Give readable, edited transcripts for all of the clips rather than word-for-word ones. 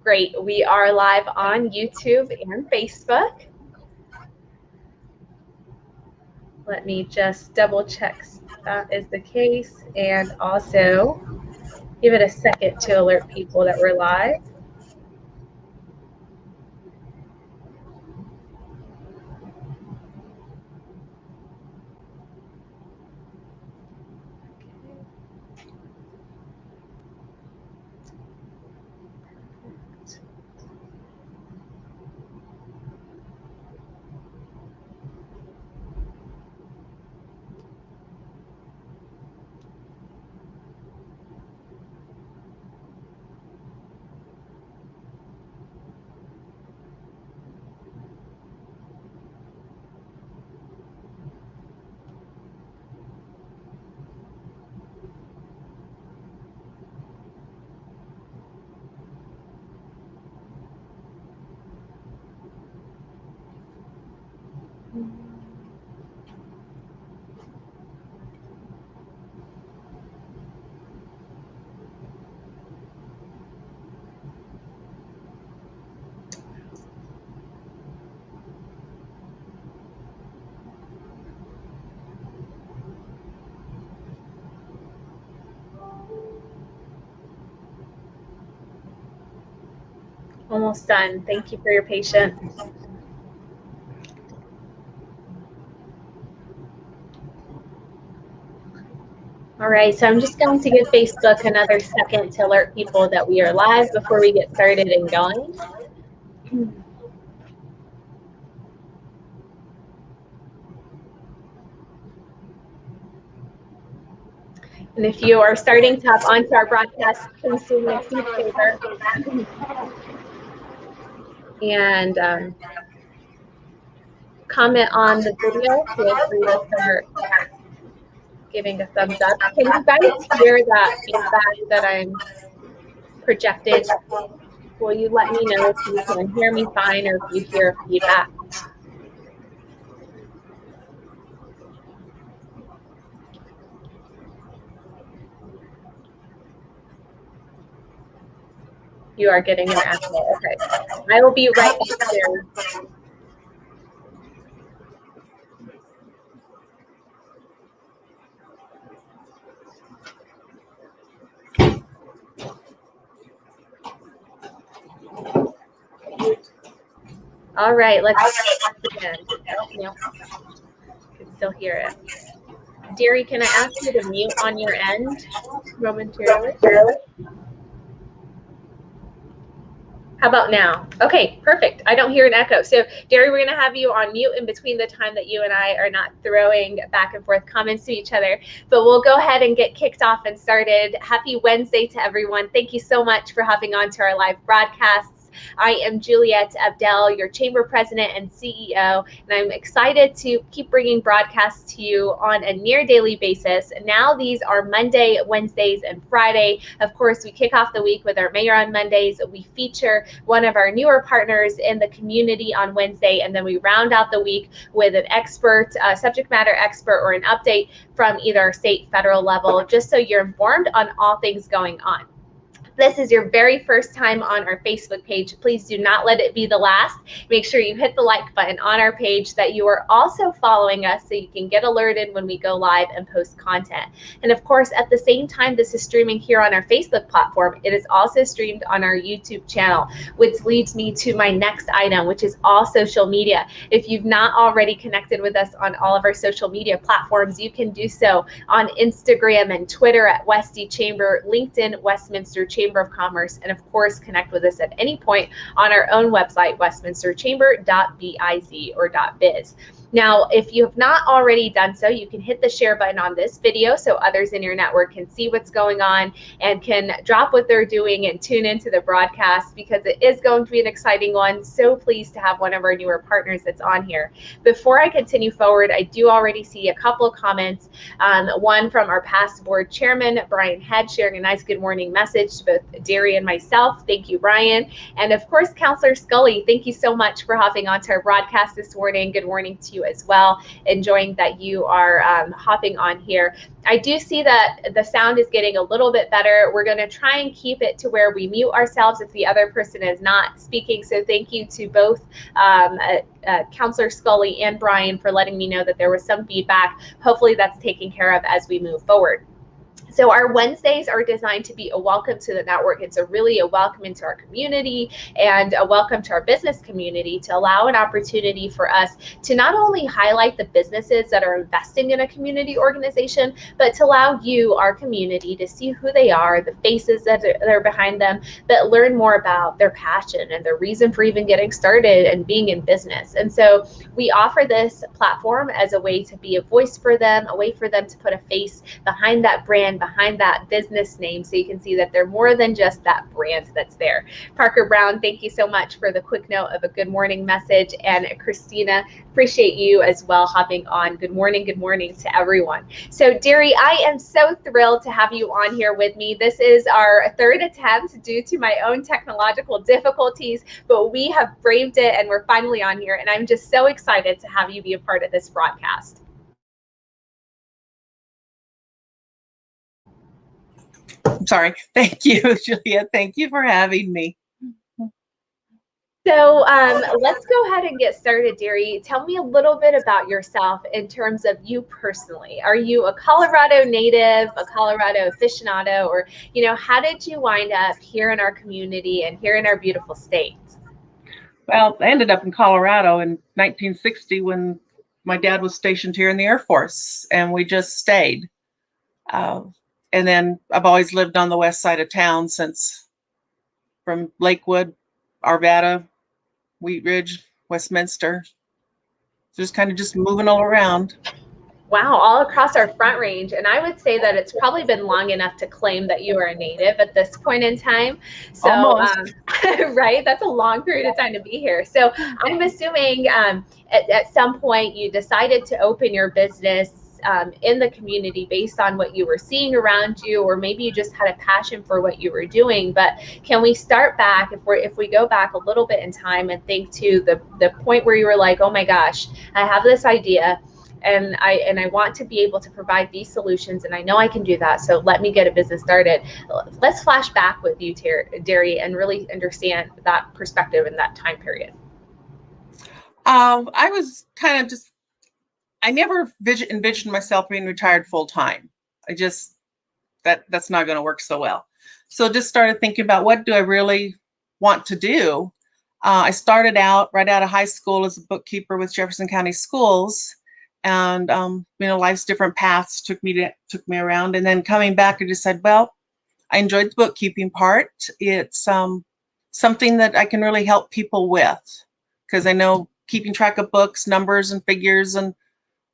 Great. We are live on YouTube and Facebook. Let me just double check that is the case, and also give it a second to alert people that we're live. Almost done. Thank you for your patience. All right, so I'm just going to give Facebook another second to alert people that we are live before we get started and going. And if you are starting to hop onto our broadcast, please do me a huge favor and comment on the video. Feel free to start giving a thumbs up. Can you guys hear that feedback that I'm projecting? Will you let me know if you can hear me fine or if you hear feedback? You are getting an echo. Okay. I will be right back there. All right, let's begin. Oh, no. I can still hear it. Deary, can I ask you to mute on your end momentarily? How about now? Okay, perfect. I don't hear an echo. So, Deary, we're going to have you on mute in between the time that you and I are not throwing back and forth comments to each other. But we'll go ahead and get kicked off and started. Happy Wednesday to everyone. Thank you so much for hopping on to our live broadcast. I am Juliet Abdel, your Chamber President and CEO, and I'm excited to keep bringing broadcasts to you on a near daily basis. Now these are Monday, Wednesdays, and Friday. Of course, we kick off the week with our Mayor on Mondays. We feature one of our newer partners in the community on Wednesday, and then we round out the week with an expert, subject matter expert, or an update from either state, federal level, just so you're informed on all things going on. This is your very first time on our Facebook page, please do not let it be the last. Make sure you hit the like button on our page, that you are also following us so you can get alerted when we go live and post content. And of course, at the same time this is streaming here on our Facebook platform, it is also streamed on our YouTube channel, which leads me to my next item, which is all social media. If you've not already connected with us on all of our social media platforms, you can do so on Instagram and Twitter at Westy Chamber, LinkedIn, Westminster Chamber of Commerce, and of course connect with us at any point on our own website, westminsterchamber.biz or .biz. Now, if you have not already done so, you can hit the share button on this video so others in your network can see what's going on and can drop what they're doing and tune into the broadcast, because it is going to be an exciting one. So pleased to have one of our newer partners that's on here. Before I continue forward, I do already see a couple of comments. One from our past board chairman, Brian Head, sharing a nice good morning message to both Deary and myself. Thank you, Brian. And of course, Councilor Scully, thank you so much for hopping onto our broadcast this morning. Good morning to you as well. Enjoying that you are hopping on here. I do see that the sound is getting a little bit better. We're going to try and keep it to where we mute ourselves if the other person is not speaking. So thank you to both Counselor Scully and Brian for letting me know that there was some feedback. Hopefully that's taken care of as we move forward. So our Wednesdays are designed to be a welcome to the network. It's really a welcome into our community and a welcome to our business community, to allow an opportunity for us to not only highlight the businesses that are investing in a community organization, but to allow you, our community, to see who they are, the faces that are behind them, but learn more about their passion and their reason for even getting started and being in business. And so we offer this platform as a way to be a voice for them, a way for them to put a face behind that brand, behind that business name, so you can see that they're more than just that brand that's there. Parker Brown, thank you so much for the quick note of a good morning message. And Christina, appreciate you as well hopping on. Good morning to everyone. So Derry, I am so thrilled to have you on here with me. This is our third attempt due to my own technological difficulties, but we have braved it and we're finally on here. And I'm just so excited to have you be a part of this broadcast. I'm sorry. Thank you, Julia. Thank you for having me. So let's go ahead and get started, Derry. Tell me a little bit about yourself in terms of you personally. Are you a Colorado native, a Colorado aficionado, or, how did you wind up here in our community and here in our beautiful state? Well, I ended up in Colorado in 1960 when my dad was stationed here in the Air Force, and we just stayed. And then I've always lived on the west side of town since, from Lakewood, Arvada, Wheat Ridge, Westminster. Just kind of just moving all around. Wow, all across our Front Range. And I would say that it's probably been long enough to claim that you are a native at this point in time. So, right, that's a long period of time to be here. So I'm assuming at some point you decided to open your business in the community based on what you were seeing around you, or maybe you just had a passion for what you were doing. But can we start back, if we go back a little bit in time and think to the point where you were like, oh my gosh, I have this idea and I want to be able to provide these solutions, and I know I can do that, so let me get a business started. Let's flash back with you, Derry, and really understand that perspective in that time period. I was kind of just, I never envisioned myself being retired full time. I just, that's not going to work so well. So just started thinking about, what do I really want to do? I started out right out of high school as a bookkeeper with Jefferson County Schools, and life's different paths took me around. And then coming back, I just said, well, I enjoyed the bookkeeping part. It's something that I can really help people with, because I know keeping track of books, numbers, and figures, and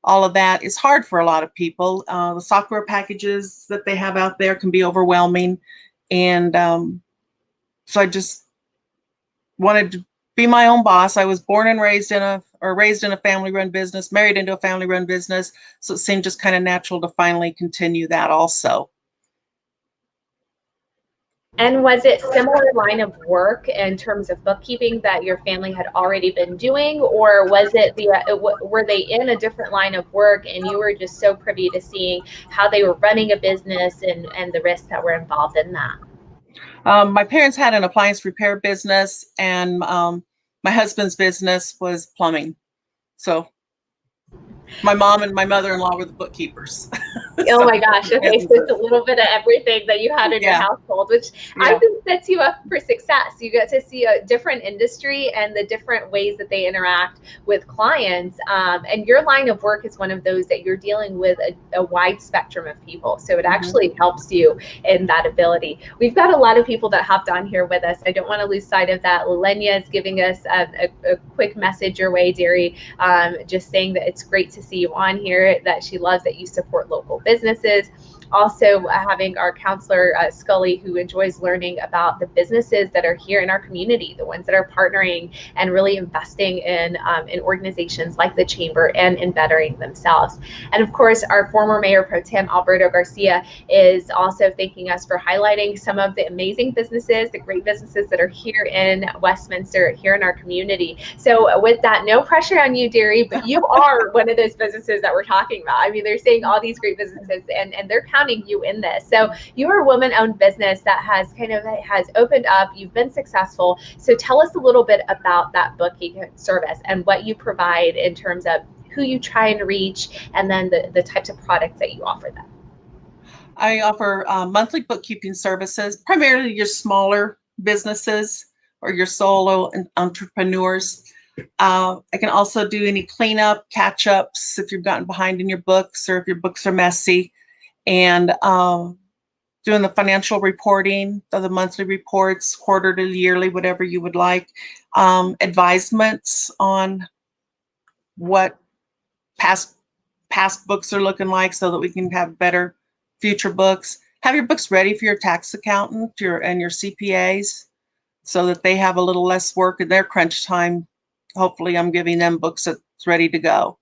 all of that is hard for a lot of people. The software packages that they have out there can be overwhelming. And so I just wanted to be my own boss. I was born and raised in a family-run business, married into a family-run business. So it seemed just kind of natural to finally continue that also. And was it similar line of work in terms of bookkeeping that your family had already been doing, or was it were they in a different line of work and you were just so privy to seeing how they were running a business and the risks that were involved in that? My parents had an appliance repair business, and my husband's business was plumbing. So my mom and my mother-in-law were the bookkeepers. Oh my gosh. Okay. So it's a little bit of everything that you had in your household, which I think sets you up for success. You get to see a different industry and the different ways that they interact with clients. And your line of work is one of those that you're dealing with a wide spectrum of people. So it actually helps you in that ability. We've got a lot of people that hopped on here with us. I don't want to lose sight of that. Lenya is giving us a quick message your way, Derry, just saying that it's great to see you on here, that she loves that you support local businesses. also having our counselor, Scully, who enjoys learning about the businesses that are here in our community, the ones that are partnering and really investing in organizations like the Chamber and in bettering themselves. And of course, our former Mayor Pro Tem, Alberto Garcia, is also thanking us for highlighting some of the amazing businesses, the great businesses that are here in Westminster, here in our community. So with that, no pressure on you, Deary, but you are one of those businesses that we're talking about. I mean, they're saying all these great businesses and they're counting you in this. So you are a woman-owned business that has opened up, you've been successful. So tell us a little bit about that bookkeeping service and what you provide in terms of who you try and reach, and then the types of products that you offer them. I offer monthly bookkeeping services, primarily your smaller businesses or your solo entrepreneurs. I can also do any cleanup, catch-ups if you've gotten behind in your books or if your books are messy, and doing the financial reporting of the monthly reports, quarterly, yearly, whatever you would like. Advisements on what past books are looking like so that we can have better future books. Have your books ready for your tax accountant and your CPAs so that they have a little less work in their crunch time. Hopefully I'm giving them books that's ready to go.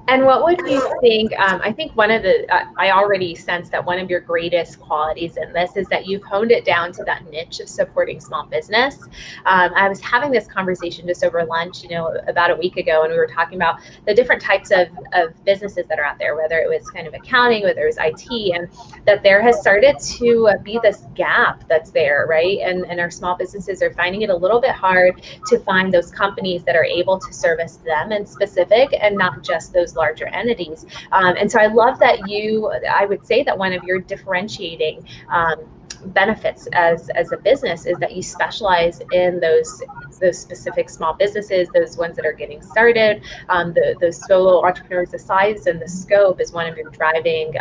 And what would you think, I think one of the, I already sense that one of your greatest qualities in this is that you've honed it down to that niche of supporting small business. I was having this conversation just over lunch, about a week ago, and we were talking about the different types of businesses that are out there, whether it was kind of accounting, whether it was IT, and that there has started to be this gap that's there, right? And our small businesses are finding it a little bit hard to find those companies that are able to service them in specific and not just those larger entities. And so I love that I would say that one of your differentiating benefits as a business is that you specialize in those specific small businesses, those ones that are getting started, those solo entrepreneurs. The size and the scope is one of your driving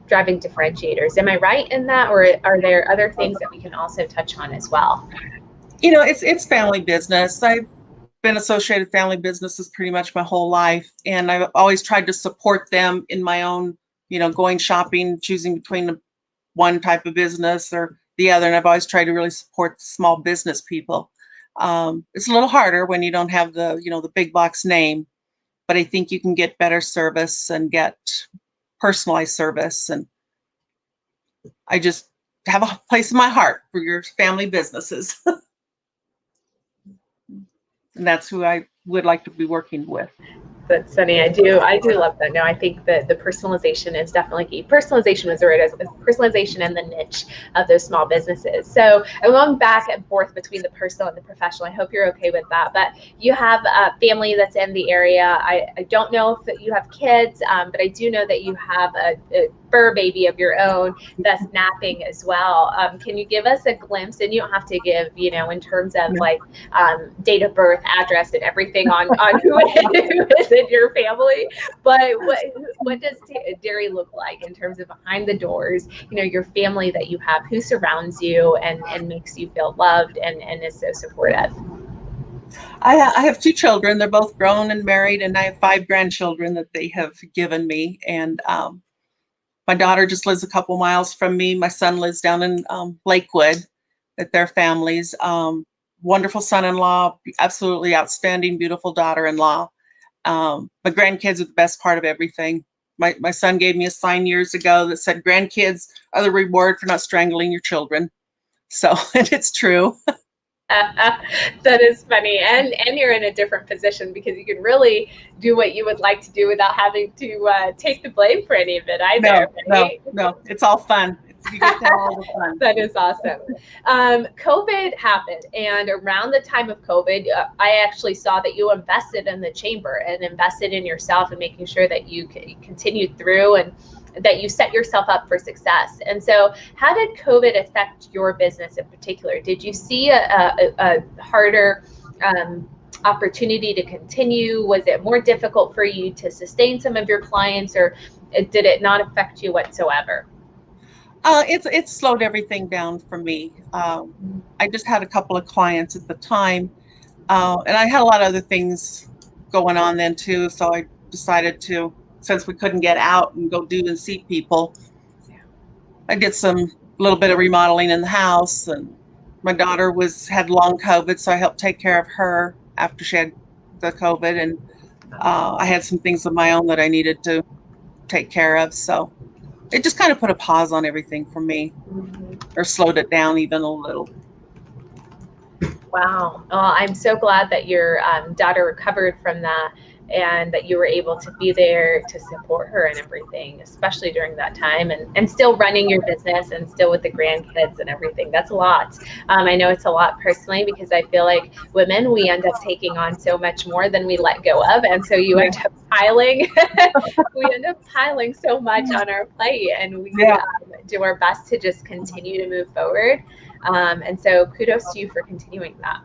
differentiators. Am I right in that, or are there other things that we can also touch on as well? It's family business. I've been associated with family businesses pretty much my whole life, and I've always tried to support them in my own, going shopping, choosing between one type of business or the other, and I've always tried to really support small business people. It's a little harder when you don't have the big box name, but I think you can get better service and get personalized service, and I just have a place in my heart for your family businesses. And that's who I would like to be working with. That's funny. I do love that. No, I think that the personalization is definitely key. Personalization was the right as personalization and the niche of those small businesses. So I'm going back and forth between the personal and the professional. I hope you're okay with that. But you have a family that's in the area. I don't know if you have kids, but I do know that you have a fur baby of your own that's napping as well. Can you give us a glimpse? And you don't have to give, in terms of like date of birth, address, and everything on who is in your family, but what does Deary look like in terms of behind the doors, your family that you have, who surrounds you and makes you feel loved and is so supportive? I have 2 children. They're both grown and married, and I have 5 grandchildren that they have given me. And my daughter just lives a couple miles from me. My son lives down in Lakewood with their families. Wonderful son-in-law, absolutely outstanding, beautiful daughter-in-law. My grandkids are the best part of everything. My son gave me a sign years ago that said, "Grandkids are the reward for not strangling your children." So, and it's true. That is funny, and you're in a different position because you can really do what you would like to do without having to take the blame for any of it either. No, it's all fun. You get to have all the fun. That is awesome. COVID happened, and around the time of COVID, I actually saw that you invested in the Chamber and invested in yourself and making sure that you continued through and that you set yourself up for success. And so how did COVID affect your business in particular? Did you see a harder opportunity to continue? Was it more difficult for you to sustain some of your clients, or did it not affect you whatsoever? It slowed everything down for me. I just had a couple of clients at the time, and I had a lot of other things going on then too, so I decided to since we couldn't get out and go do and see people, I did some little bit of remodeling in the house, and my daughter had long COVID, so I helped take care of her after she had the COVID, and I had some things of my own that I needed to take care of. So it just kind of put a pause on everything for me, or slowed it down even a little. Wow. Well, I'm so glad that your daughter recovered from that and that you were able to be there to support her and everything, especially during that time, and still running your business and still with the grandkids and everything. That's a lot. I know it's a lot personally, because I feel like women, we end up taking on so much more than we let go of. And so you end up piling, we end up piling so much on our plate, and we do our best to just continue to move forward. And so kudos to you for continuing that.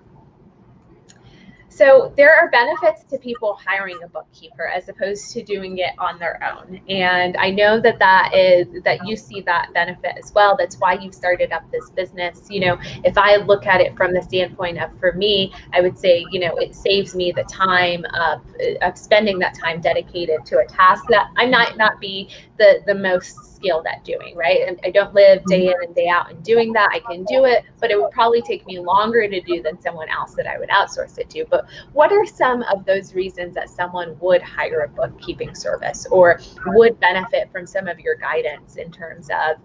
So there are benefits to people hiring a bookkeeper as opposed to doing it on their own. And I know that you see that benefit as well. That's why you've started up this business. You know, if I look at it from the standpoint of, for me, I would say, you know, it saves me the time of spending that time dedicated to a task that I might not be the most skilled at doing, right? And I don't live day in and day out in doing that. I can do it, but it would probably take me longer to do than someone else that I would outsource it to. But what are some of those reasons that someone would hire a bookkeeping service or would benefit from some of your guidance in terms of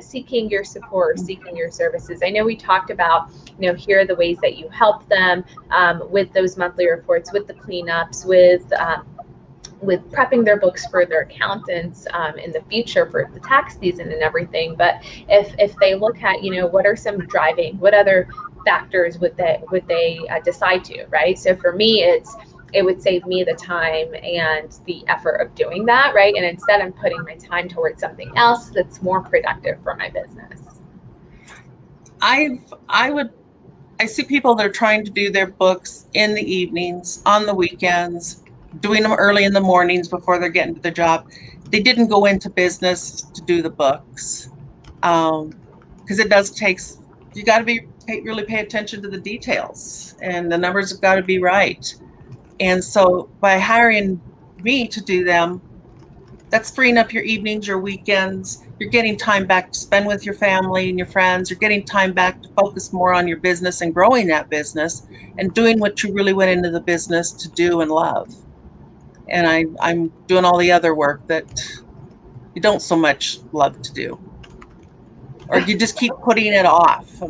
seeking your support, seeking your services? I know we talked about, you know, here are the ways that you help them with those monthly reports, with the cleanups, with prepping their books for their accountants in the future for the tax season and everything. But if they look at, you know, what are some what other factors would they decide to, right? So for me, it would save me the time and the effort of doing that, right? And instead I'm putting my time towards something else that's more productive for my business. I see people that are trying to do their books in the evenings, on the weekends, doing them early in the mornings before they're getting to the job. They didn't go into business to do the books, because it does take, you got to really pay attention to the details, and the numbers have got to be right. And so by hiring me to do them, that's freeing up your evenings, your weekends. You're getting time back to spend with your family and your friends. You're getting time back to focus more on your business and growing that business and doing what you really went into the business to do and love. And I'm doing all the other work that you don't so much love to do, or you just keep putting it off.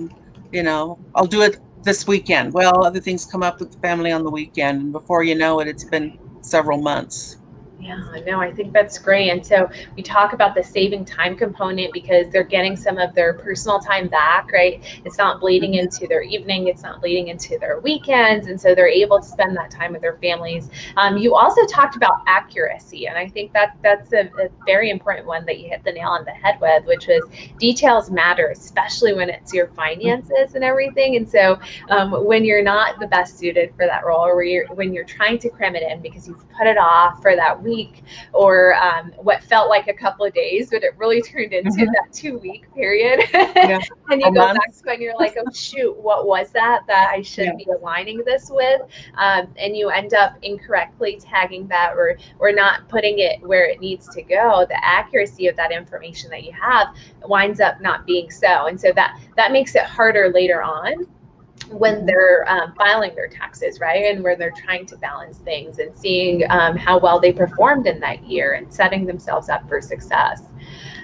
You know, I'll do it this weekend. Well, other things come up with the family on the weekend, and before you know it, it's been several months. Yeah, no, I think that's great. And so we talk about the saving time component because they're getting some of their personal time back, right? It's not bleeding into their evening, it's not bleeding into their weekends. And so they're able to spend that time with their families. You also talked about accuracy. And I think that's a very important one that you hit the nail on the head with, which was details matter, especially when it's your finances and everything. And so when you're not the best suited for that role, or when you're trying to cram it in because you've put it off for that week, or what felt like a couple of days, but it really turned into that 2-week period. Yeah. And you go back to it and you're like, oh shoot, what was that I should be aligning this with? And you end up incorrectly tagging that or not putting it where it needs to go. The accuracy of that information that you have winds up not being so. And so that makes it harder later on when they're filing their taxes, right? And where they're trying to balance things and seeing how well they performed in that year and setting themselves up for success.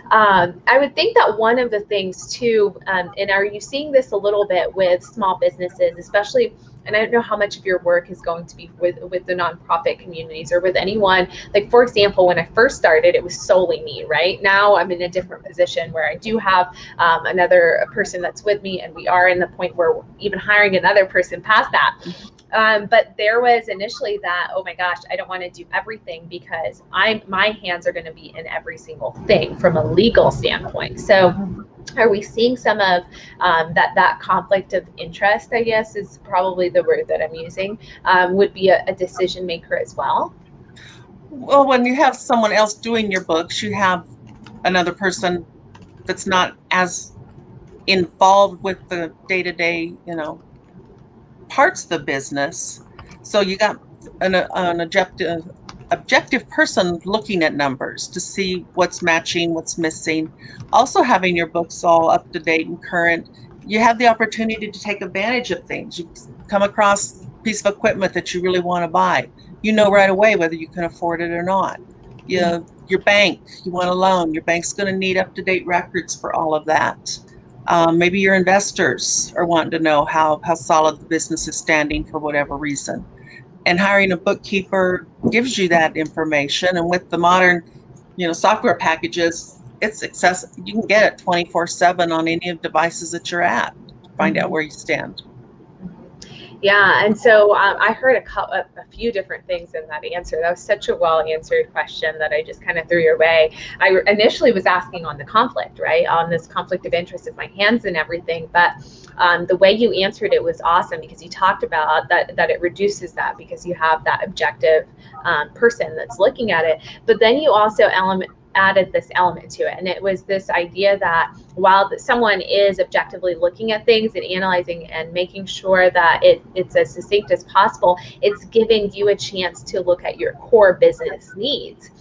I would think that one of the things too, and are you seeing this a little bit with small businesses, especially, and I don't know how much of your work is going to be with the nonprofit communities or with anyone. Like, for example, when I first started, it was solely me, right? Now I'm in a different position where I do have another person that's with me, and we are in the point where we're even hiring another person past that. But there was initially that, oh my gosh, I don't want to do everything because my hands are going to be in every single thing from a legal standpoint. So are we seeing some of that conflict of interest, I guess is probably the word that I'm using, would be a decision maker as well? Well, when you have someone else doing your books, you have another person that's not as involved with the day-to-day, parts of the business. So you got an objective objective person looking at numbers to see what's matching, what's missing. Also having your books all up to date and current, you have the opportunity to take advantage of things. You come across a piece of equipment that you really want to buy. You know right away whether you can afford it or not. Your bank, you want a loan, your bank's going to need up-to-date records for all of that. Maybe your investors are wanting to know how solid the business is standing for whatever reason. And hiring a bookkeeper gives you that information. And with the modern, software packages, it's accessible. You can get it 24/7 on any of the devices that you're at to find out where you stand. Yeah, and so I heard a few different things in that answer. That was such a well-answered question that I just kind of threw your way. I initially was asking on the conflict, right? On this conflict of interest of my hands and everything, but the way you answered it was awesome because you talked about that it reduces that because you have that objective person that's looking at it. But then you also added this element to it, and it was this idea that while someone is objectively looking at things and analyzing and making sure that it's as succinct as possible, it's giving you a chance to look at your core business needs.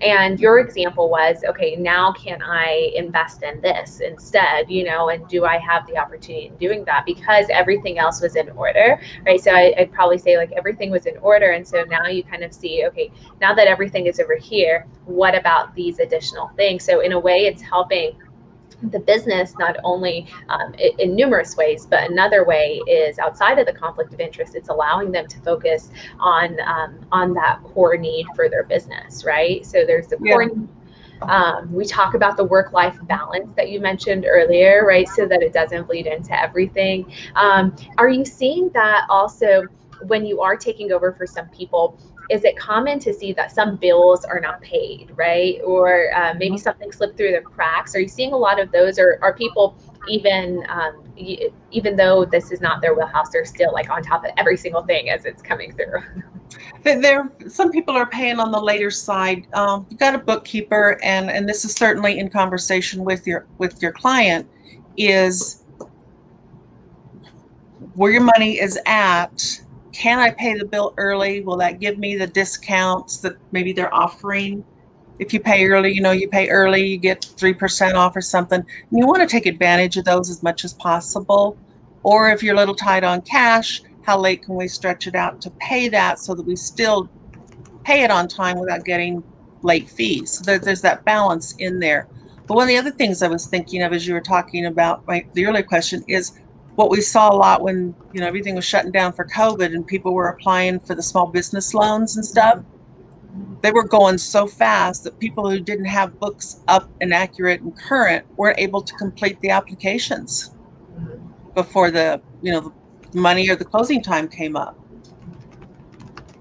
And your example was, okay, now can I invest in this instead, and do I have the opportunity in doing that because everything else was in order, right? So I'd probably say like everything was in order. And so now you kind of see, okay, now that everything is over here, what about these additional things? So in a way, it's helping the business not only in numerous ways, but another way is outside of the conflict of interest. It's allowing them to focus on that core need for their business, right? So there's the core need. We talk about the work-life balance that you mentioned earlier, right? So that it doesn't bleed into everything. Are you seeing that also when you are taking over for some people? Is it common to see that some bills are not paid, right? Or maybe something slipped through the cracks? Are you seeing a lot of those, or are people even though this is not their wheelhouse, they're still like on top of every single thing as it's coming through? Some people are paying on the later side. You've got a bookkeeper, and this is certainly in conversation with your client, is where your money is at. Can I pay the bill early? Will that give me the discounts that maybe they're offering? If you pay early, you pay early, you get 3% off or something. And you want to take advantage of those as much as possible. Or if you're a little tight on cash, how late can we stretch it out to pay that so that we still pay it on time without getting late fees? So there's that balance in there. But one of the other things I was thinking of as you were talking about the earlier question is what we saw a lot when everything was shutting down for COVID and people were applying for the small business loans and stuff. They were going so fast that people who didn't have books up and accurate and current weren't able to complete the applications before the money or the closing time came up.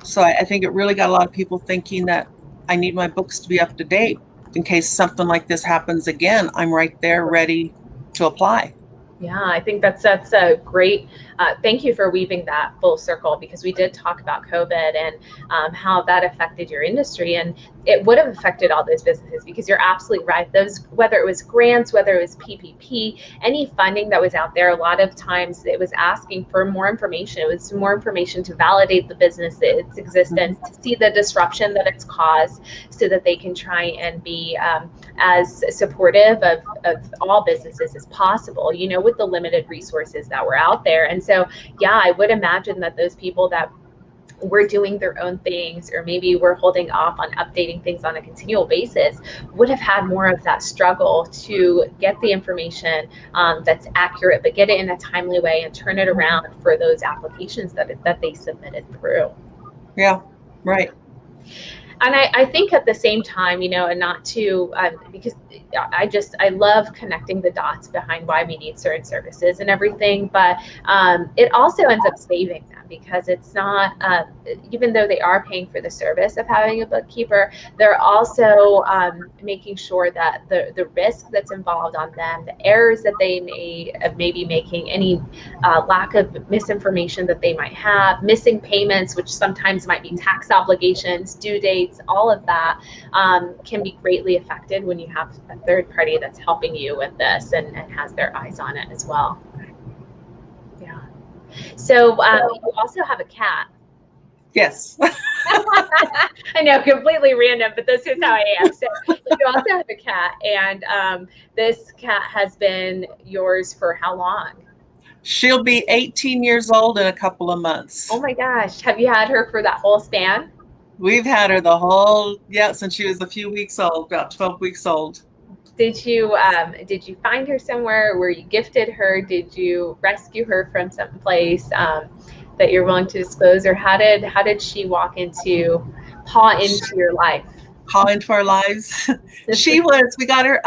So I think it really got a lot of people thinking that I need my books to be up to date in case something like this happens again. I'm right there ready to apply. Yeah, I think that's a great, thank you for weaving that full circle, because we did talk about COVID and how that affected your industry, and it would have affected all those businesses, because you're absolutely right. Those, whether it was grants, whether it was PPP, any funding that was out there, a lot of times it was asking for more information. It was more information to validate the business, its existence, to see the disruption that it's caused, so that they can try and be as supportive of all businesses as possible, with the limited resources that were out there. And so, yeah, I would imagine that those people that were doing their own things, or maybe were holding off on updating things on a continual basis, would have had more of that struggle to get the information that's accurate, but get it in a timely way and turn it around for those applications that they submitted through. Yeah, right. And I think at the same time, and not to, because I love connecting the dots behind why we need certain services and everything, but it also ends up saving them, because it's not, even though they are paying for the service of having a bookkeeper, they're also making sure that the risk that's involved on them, the errors that they may be making, any lack of misinformation that they might have, missing payments, which sometimes might be tax obligations, due dates, all of that can be greatly affected when you have a third party that's helping you with this and has their eyes on it as well. Yeah. So you also have a cat. Yes. I know, completely random, but this is how I am. So you also have a cat, and this cat has been yours for how long? She'll be 18 years old in a couple of Oh months. my gosh, have you had her for that whole span? We've had her the whole, yeah, since she was a few weeks old, about 12 weeks old. Did you find her somewhere? Were you gifted her? Did you rescue her from some place that you're willing to disclose, or how did she paw into your life? How into our lives. We got her,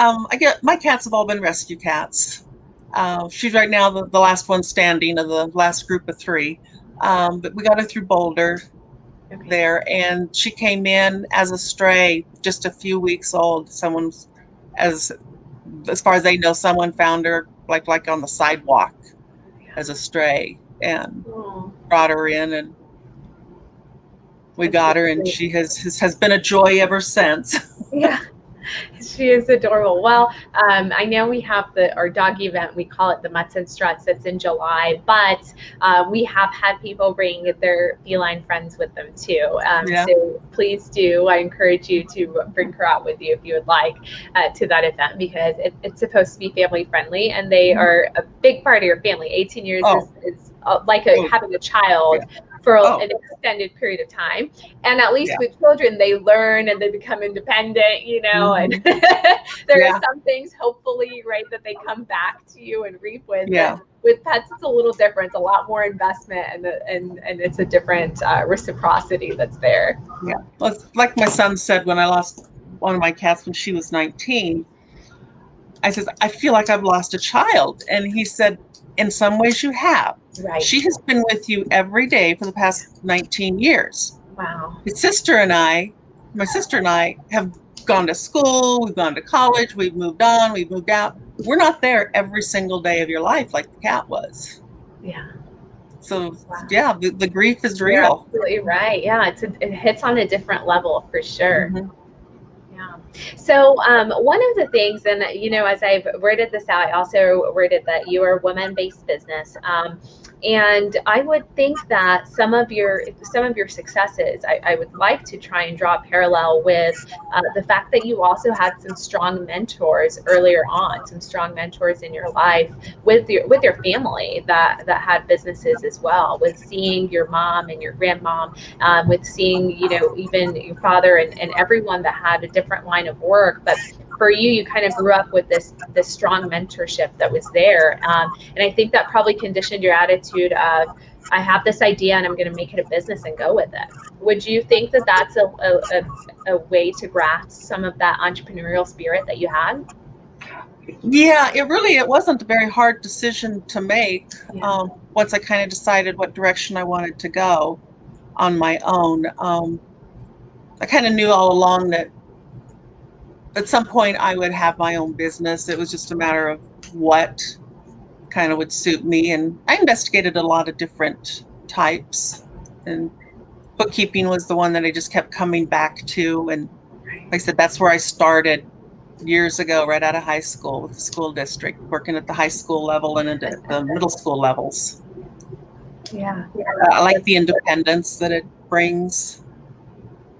my cats have all been rescue cats. She's right now the last one standing of the last group of three. But we got her through Boulder Okay. there, and she came in as a stray, just a few weeks old. As as far as they know, someone found her like on the sidewalk as a stray and Oh, brought her in, and we that's so got her, and sweet. she has been a joy ever since. Yeah. She is adorable. Well, I know we have our dog event. We call it the Mutts and Struts. That's in July, but we have had people bring their feline friends with them too. Yeah. So please do. I encourage you to bring her out with you if you would like to that event, because it's supposed to be family friendly, and they are a big part of your family. 18 years Oh, is like oh, having a child yeah. for Oh, an extended period of time. And at least yeah. with children, they learn and they become independent, and Mhm. there are Yeah. some things, hopefully, right, that they come back to you and reap with. Yeah. But with pets, it's a little different. It's a lot more investment, and it's a different reciprocity that's there. Yeah. Well, it's like my son said when I lost one of my cats when she was 19. I said, I feel like I've lost a child. And he said, in some ways you have. Right. She has been with you every day for the past 19 years. Wow. My sister and I have gone to school, we've gone to college, we've moved on, we've moved out. We're not there every single day of your life like the cat was. Yeah. So Wow. yeah, the grief is You're real. absolutely right. Yeah, it hits on a different level for sure. Mm-hmm. Yeah. So one of the things, and as I've worded this out, I also worded that you are a woman-based business, and I would think that some of your successes, I would like to try and draw a parallel with the fact that you also had some strong mentors earlier on, some strong mentors in your life with your family that had businesses as well, with seeing your mom and your grandmom, with seeing, even your father and everyone that had a different line of work. But for you, you kind of grew up with this strong mentorship that was there. And I think that probably conditioned your attitude of, I have this idea and I'm going to make it a business and go with it. Would you think that that's a way to grasp some of that entrepreneurial spirit that you had? Yeah, it wasn't a very hard decision to make. Yeah. Once I kind of decided what direction I wanted to go on my own. I kind of knew all along that at some point I would have my own business. It was just a matter of what kind of would suit me. And I investigated a lot of different types, and bookkeeping was the one that I just kept coming back to. And like I said, that's where I started years ago, right out of high school with the school district, working at the high school level and at the middle school levels. Yeah. I like the independence that it brings,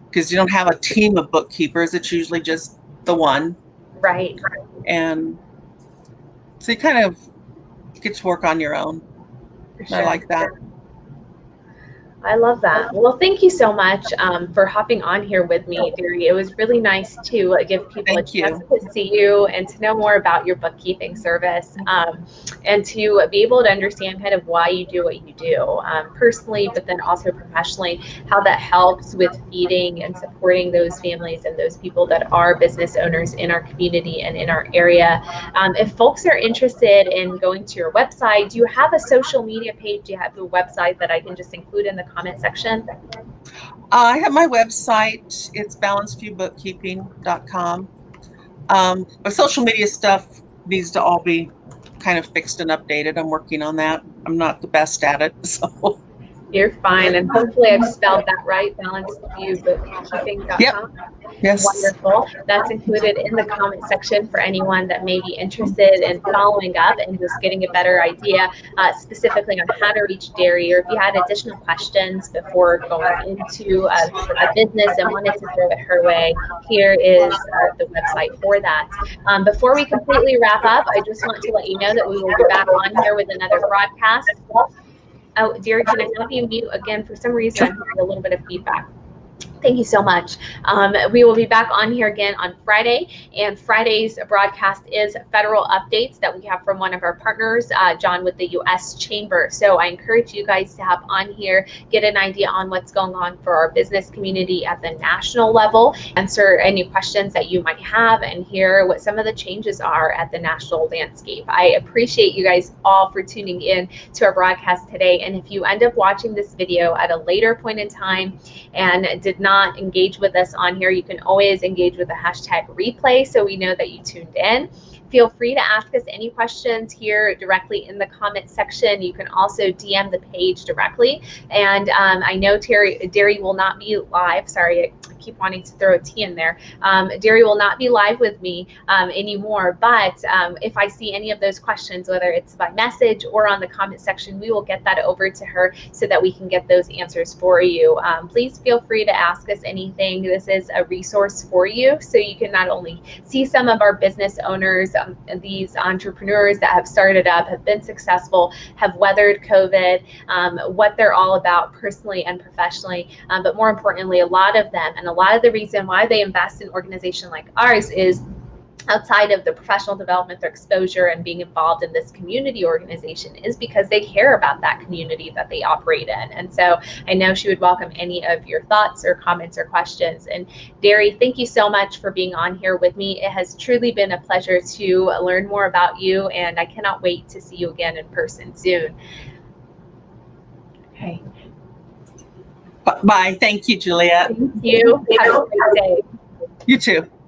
because you don't have a team of bookkeepers. It's usually just the one. Right. And so you kind of get to work on your own. For I sure. like that. I love that. Well, thank you so much for hopping on here with me, Deary. It was really nice to give people a Thank chance you. to see you and to know more about your bookkeeping service, and to be able to understand kind of why you do what you do, personally, but then also professionally, how that helps with feeding and supporting those families and those people that are business owners in our community and in our area. If folks are interested in going to your website, do you have a social media page? Do you have a website that I can just include in the comment section? I have my website. It's balanceviewbookkeeping.com. My social media stuff needs to all be kind of fixed and updated. I'm working on that. I'm not the best at it, so You're fine, and hopefully I've spelled that right. Balanceviewbookkeeping.com. Yep. Yes. Wonderful. That's included in the comment section for anyone that may be interested in following up and just getting a better idea specifically on how to reach Derry, or if you had additional questions before going into a business and wanted to throw it her way, here is the website for that. Before we completely wrap up, I just want to let you know that we will be back on here with another broadcast. Oh, Derry, can I have you mute again? For some reason, I'm hearing a little bit of feedback. Thank you so much. We will be back on here again on Friday, and Friday's broadcast is federal updates that we have from one of our partners, John with the U.S. Chamber. So I encourage you guys to have on here, get an idea on what's going on for our business community at the national level, answer any questions that you might have, and hear what some of the changes are at the national landscape. I appreciate you guys all for tuning in to our broadcast today. And if you end up watching this video at a later point in time and did not engage with us on here, you can always engage with the hashtag replay so we know that you tuned in. Feel free to ask us any questions here directly in the comment section. You can also DM the page directly. And I know Derry will not be live. Sorry, I keep wanting to throw a T in there. Derry will not be live with me anymore, but if I see any of those questions, whether it's by message or on the comment section, we will get that over to her so that we can get those answers for you. Please feel free to ask us anything. This is a resource for you, so you can not only see some of our business owners, these entrepreneurs that have started up, have been successful, have weathered COVID, what they're all about personally and professionally, but more importantly, a lot of them, and a lot of the reason why they invest in an organization like ours is outside of the professional development, their exposure and being involved in this community organization is because they care about that community that they operate in. And so I know she would welcome any of your thoughts or comments or questions. And Derry, thank you so much for being on here with me. It has truly been a pleasure to learn more about you, and I cannot wait to see you again in person soon. Okay. Bye. Thank you, Juliet. Thank you. Have a great day. You too.